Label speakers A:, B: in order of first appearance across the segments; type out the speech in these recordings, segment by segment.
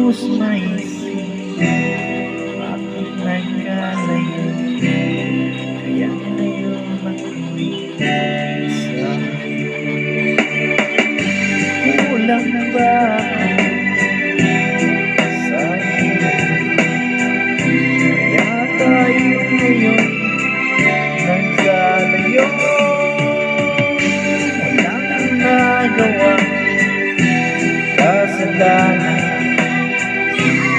A: lubos maisip bakit nagkalayo, kaya ngayon ako'y isa. Kulang na ba ako sa'yo? Kaya tayo ngayon nagkalayo. Walang nagawa, kasalanan,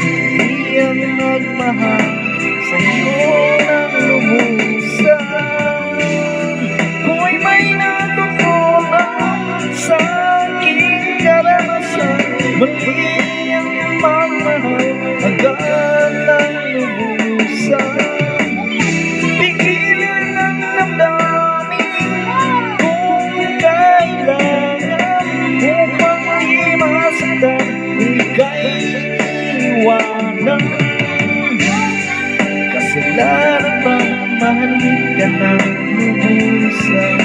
A: di ang nagmahal sa'yo ng lubusan. Kung may natutunan sa aking karanasan, mali ang magmahal hanggang ng lubusan. Pigilan ang damdamin kung kailangan upang di masaktan, ika'y iwanan. Kasalanan bang mahalin ka ng lubusan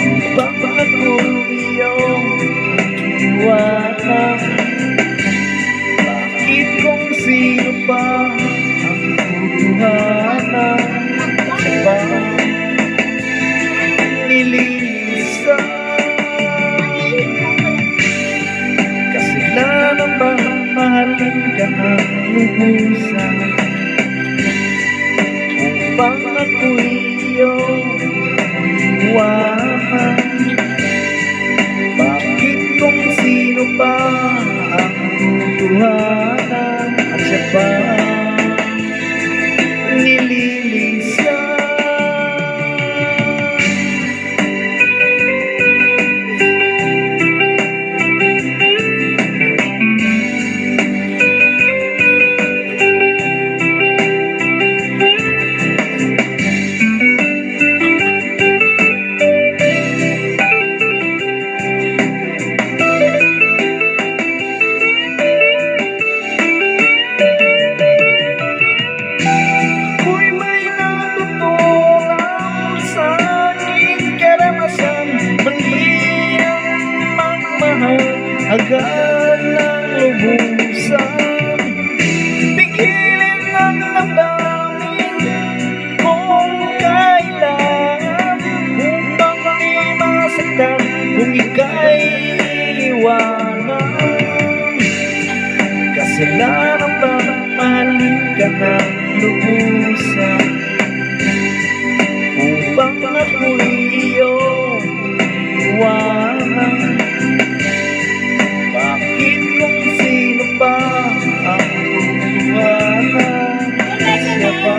A: upang ako iyong iwanan? Bakit kung sino pa ang tutuhanan sa bang nililisan? Kasalanan bang mahalin ka ng lubusan upang ako'y iyong iwanan? Bakit kung sino pa ang tutuhanan at siya pa nililisan? Agad ng lubusan, pigilin ang damdamin kung kailangan upang di masaktan, kung ika'y iwanan. Kasalanan ba mahalin ka ng lubusan upang ako'y iyong iwanan? Bakit kung sino pa ang tutuhanan at siya pa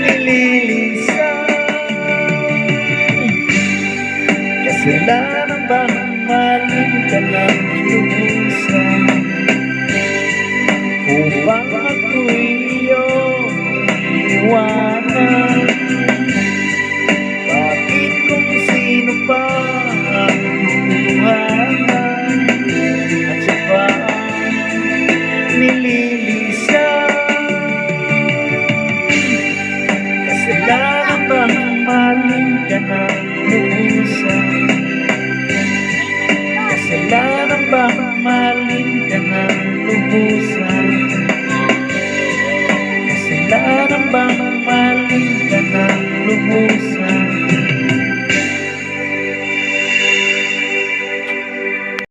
A: nililisan? Kasalanan ba mahalin ka ng lubusan upang ako'y iyong iwanan?